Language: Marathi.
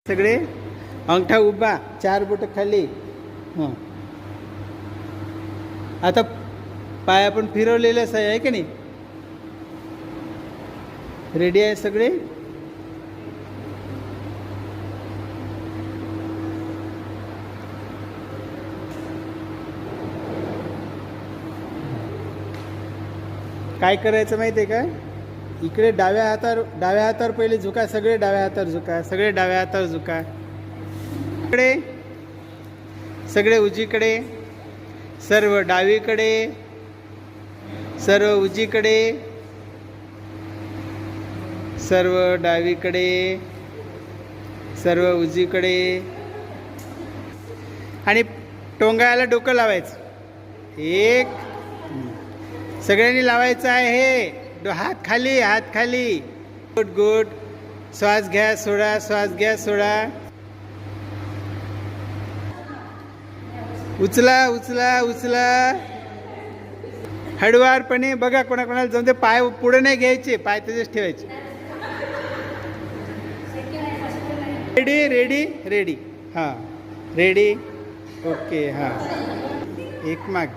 सगळे अंगठा उभा, 4 बोट खाली. हां, आता पाय आपण फिरवलेलंच आहे की नाही. रेडी आहे सगळे. काय करायचं माहिती आहे का, इकडे डाव्या हातावर पहिले झुका, सगळे डाव्या हातावर झुका, सगळे डाव्या हातावर झुका. इकडे सगळे उजवीकडे, सर्व डावीकडे, सर्व उजवीकडे, सर्व डावीकडे, सर्व उजवीकडे. आणि टोंगायला डोकं लावायचं. एक, सगळ्यांनी लावायचं आहे. हात खाली, हात खाली. Good good. श्वास घ्या, सोडा, श्वास घ्या, सोडा. उचला उचला उचला. हळुवारपणे बघा, कोणाकोणाला जमते. पाय पुढे नाही घ्यायचे, पाय तसेच ठेवायचे. Ready ready ready. हां, रेडी. ओके. हां, एक माग.